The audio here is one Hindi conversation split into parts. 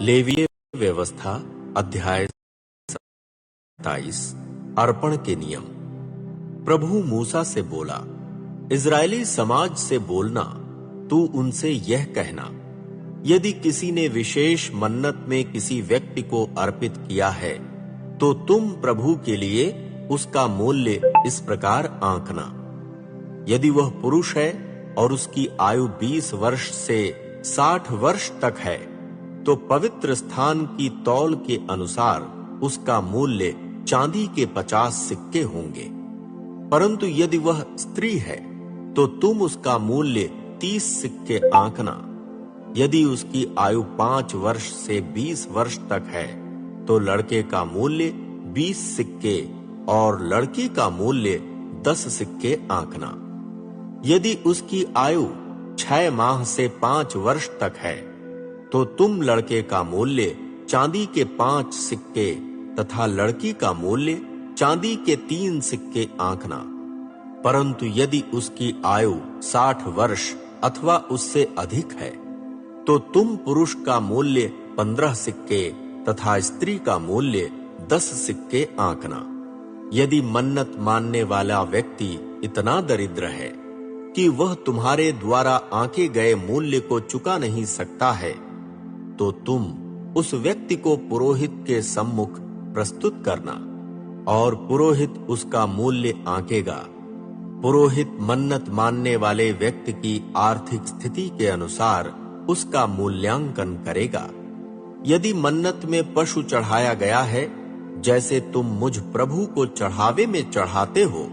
लेवीय व्यवस्था अध्याय 27 अर्पण के नियम। प्रभु मूसा से बोला, इजरायली समाज से बोलना, तू उनसे यह कहना, यदि किसी ने विशेष मन्नत में किसी व्यक्ति को अर्पित किया है, तो तुम प्रभु के लिए उसका मूल्य इस प्रकार आंकना। यदि वह पुरुष है और उसकी आयु 20 वर्ष से 60 वर्ष तक है, तो पवित्र स्थान की तौल के अनुसार उसका मूल्य चांदी के 50 सिक्के होंगे। परंतु यदि वह स्त्री है, तो तुम उसका मूल्य 30 सिक्के आंकना। यदि उसकी आयु 5 वर्ष से 20 वर्ष तक है, तो लड़के का मूल्य 20 सिक्के और लड़की का मूल्य 10 सिक्के आंकना। यदि उसकी आयु 6 माह से 5 वर्ष तक है, तो तुम लड़के का मूल्य चांदी के 5 सिक्के तथा लड़की का मूल्य चांदी के 3 सिक्के आंकना। परंतु यदि उसकी आयु 60 वर्ष अथवा उससे अधिक है, तो तुम पुरुष का मूल्य 15 सिक्के तथा स्त्री का मूल्य 10 सिक्के आंकना। यदि मन्नत मानने वाला व्यक्ति इतना दरिद्र है कि वह तुम्हारे द्वारा आंके गए मूल्य को चुका नहीं सकता है, तो तुम उस व्यक्ति को पुरोहित के सम्मुख प्रस्तुत करना और पुरोहित उसका मूल्य आंकेगा। पुरोहित मन्नत मानने वाले व्यक्ति की आर्थिक स्थिति के अनुसार उसका मूल्यांकन करेगा। यदि मन्नत में पशु चढ़ाया गया है, जैसे तुम मुझ प्रभु को चढ़ावे में चढ़ाते हो,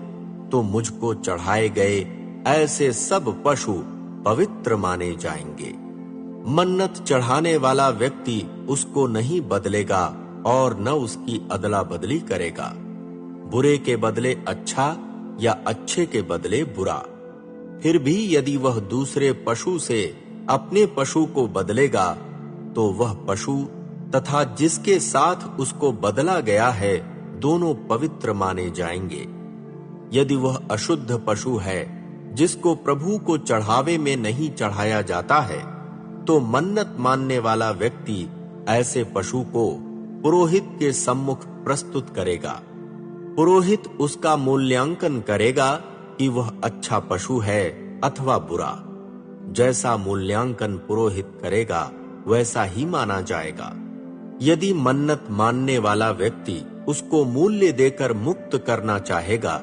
तो मुझको चढ़ाए गए ऐसे सब पशु पवित्र माने जाएंगे। मन्नत चढ़ाने वाला व्यक्ति उसको नहीं बदलेगा और न उसकी अदला बदली करेगा। बुरे के बदले अच्छा या अच्छे के बदले बुरा। फिर भी यदि वह दूसरे पशु से अपने पशु को बदलेगा, तो वह पशु तथा जिसके साथ उसको बदला गया है, दोनों पवित्र माने जाएंगे। यदि वह अशुद्ध पशु है जिसको प्रभु को चढ़ावे में नहीं चढ़ाया जाता है, तो मन्नत मानने वाला व्यक्ति ऐसे पशु को पुरोहित के सम्मुख प्रस्तुत करेगा। पुरोहित उसका मूल्यांकन करेगा कि वह अच्छा पशु है अथवा बुरा। जैसा मूल्यांकन पुरोहित करेगा, वैसा ही माना जाएगा। यदि मन्नत मानने वाला व्यक्ति उसको मूल्य देकर मुक्त करना चाहेगा,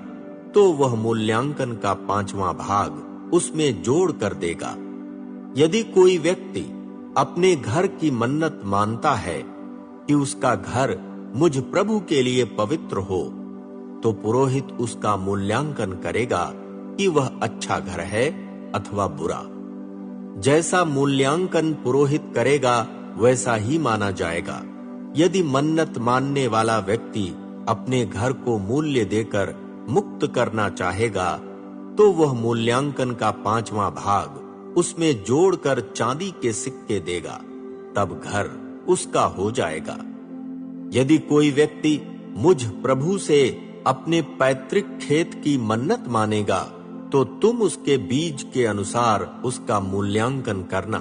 तो वह मूल्यांकन का 5वां भाग उसमें जोड़ कर देगा। यदि कोई व्यक्ति अपने घर की मन्नत मानता है कि उसका घर मुझ प्रभु के लिए पवित्र हो, तो पुरोहित उसका मूल्यांकन करेगा कि वह अच्छा घर है अथवा बुरा। जैसा मूल्यांकन पुरोहित करेगा, वैसा ही माना जाएगा। यदि मन्नत मानने वाला व्यक्ति अपने घर को मूल्य देकर मुक्त करना चाहेगा, तो वह मूल्यांकन का 5वां भाग उसमें जोड़कर चांदी के सिक्के देगा, तब घर उसका हो जाएगा। यदि कोई व्यक्ति मुझ प्रभु से अपने पैतृक खेत की मन्नत मानेगा, तो तुम उसके बीज के अनुसार उसका मूल्यांकन करना।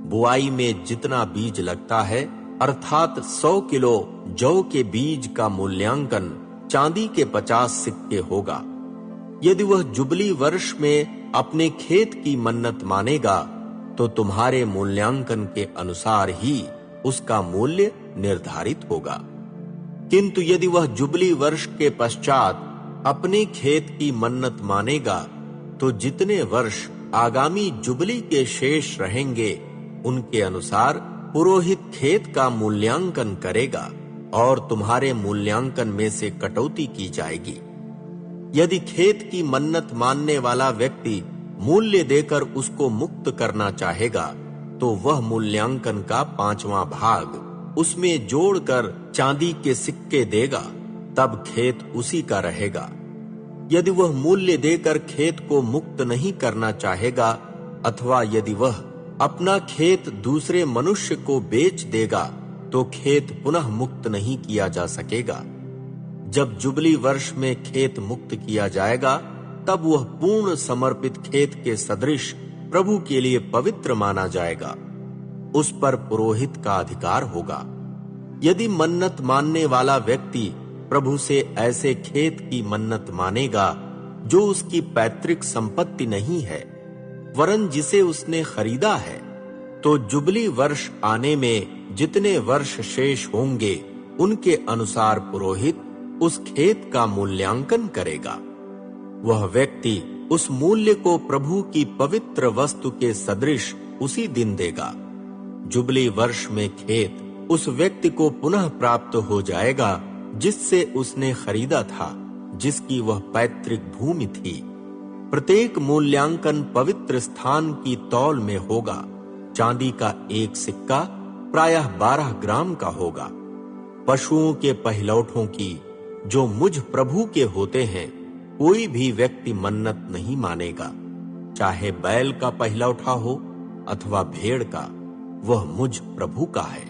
बुआई में जितना बीज लगता है, अर्थात 100 किलो जौ के बीज का मूल्यांकन चांदी के 50 सिक्के होगा। यदि वह जुबली वर्ष में अपने खेत की मन्नत मानेगा, तो तुम्हारे मूल्यांकन के अनुसार ही उसका मूल्य निर्धारित होगा। किंतु यदि वह जुबली वर्ष के पश्चात अपने खेत की मन्नत मानेगा, तो जितने वर्ष आगामी जुबली के शेष रहेंगे, उनके अनुसार पुरोहित खेत का मूल्यांकन करेगा और तुम्हारे मूल्यांकन में से कटौती की जाएगी। यदि खेत की मन्नत मानने वाला व्यक्ति मूल्य देकर उसको मुक्त करना चाहेगा, तो वह मूल्यांकन का 5वां भाग उसमें जोड़कर चांदी के सिक्के देगा, तब खेत उसी का रहेगा। यदि वह मूल्य देकर खेत को मुक्त नहीं करना चाहेगा, अथवा यदि वह अपना खेत दूसरे मनुष्य को बेच देगा, तो खेत पुनः मुक्त नहीं किया जा सकेगा। जब जुबली वर्ष में खेत मुक्त किया जाएगा, तब वह पूर्ण समर्पित खेत के सदृश प्रभु के लिए पवित्र माना जाएगा। उस पर पुरोहित का अधिकार होगा। यदि मन्नत मानने वाला व्यक्ति प्रभु से ऐसे खेत की मन्नत मानेगा जो उसकी पैतृक संपत्ति नहीं है, वरन जिसे उसने खरीदा है, तो जुबली वर्ष आने में जितने वर्ष शेष होंगे उनके अनुसार पुरोहित उस खेत का मूल्यांकन करेगा। वह व्यक्ति उस मूल्य को प्रभु की पवित्र वस्तु के सदृश उसी दिन देगा। जुबली वर्ष में खेत उस व्यक्ति को पुनः प्राप्त हो जाएगा जिससे उसने खरीदा था, जिसकी वह पैतृक भूमि थी। प्रत्येक मूल्यांकन पवित्र स्थान की तौल में होगा। चांदी का एक सिक्का प्रायः 12 ग्राम का होगा। पशुओं के पहिलौठों की जो मुझ प्रभु के होते हैं, कोई भी व्यक्ति मन्नत नहीं मानेगा, चाहे बैल का पहिलौठा हो अथवा भेड़ का, वह मुझ प्रभु का है।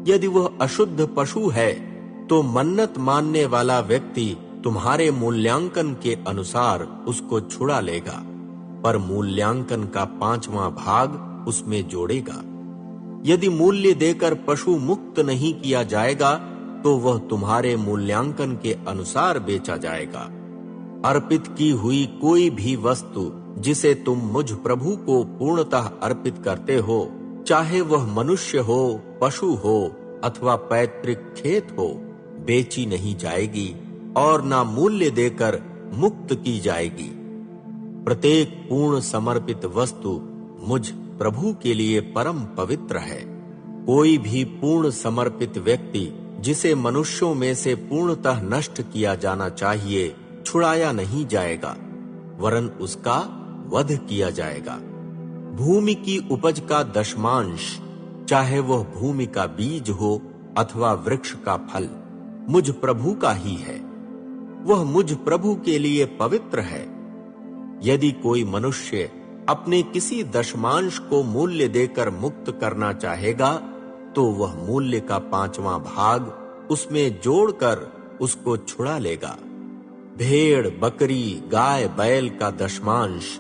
यदि वह अशुद्ध पशु है तो मन्नत मानने वाला व्यक्ति तुम्हारे मूल्यांकन के अनुसार उसको छुड़ा लेगा, पर मूल्यांकन का 5वां भाग उसमें जोड़ेगा। यदि मूल्य देकर पशु मुक्त नहीं किया जाएगा तो वह तुम्हारे मूल्यांकन के अनुसार बेचा जाएगा। अर्पित की हुई कोई भी वस्तु जिसे तुम मुझ प्रभु को पूर्णतः अर्पित करते हो, चाहे वह मनुष्य हो, पशु हो अथवा पैतृक खेत हो, बेची नहीं जाएगी और ना मूल्य देकर मुक्त की जाएगी। प्रत्येक पूर्ण समर्पित वस्तु मुझ प्रभु के लिए परम पवित्र है। कोई भी पूर्ण समर्पित व्यक्ति जिसे मनुष्यों में से पूर्णतः नष्ट किया जाना चाहिए, छुड़ाया नहीं जाएगा, वरन उसका वध किया जाएगा। भूमि की उपज का दशमांश, चाहे वह भूमि का बीज हो अथवा वृक्ष का फल, मुझ प्रभु का ही है। वह मुझ प्रभु के लिए पवित्र है। यदि कोई मनुष्य अपने किसी दशमांश को मूल्य देकर मुक्त करना चाहेगा, तो वह मूल्य का 5वां भाग उसमें जोड़कर उसको छुड़ा लेगा। भेड़, बकरी, गाय, बैल का दशमांश,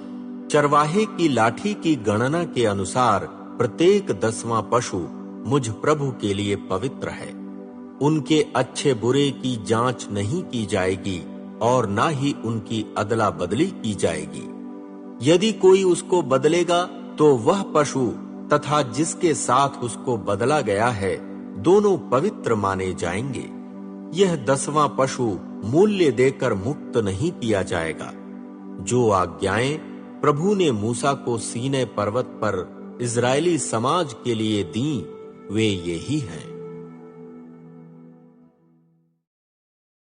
चरवाहे की लाठी की गणना के अनुसार प्रत्येक 10वां पशु मुझ प्रभु के लिए पवित्र है। उनके अच्छे बुरे की जांच नहीं की जाएगी और ना ही उनकी अदला बदली की जाएगी। यदि कोई उसको बदलेगा तो वह पशु तथा जिसके साथ उसको बदला गया है, दोनों पवित्र माने जाएंगे। यह 10वां पशु मूल्य देकर मुक्त नहीं किया जाएगा। जो आज्ञाएं प्रभु ने मूसा को सीनै पर्वत पर इजरायली समाज के लिए दी, वे यही हैं।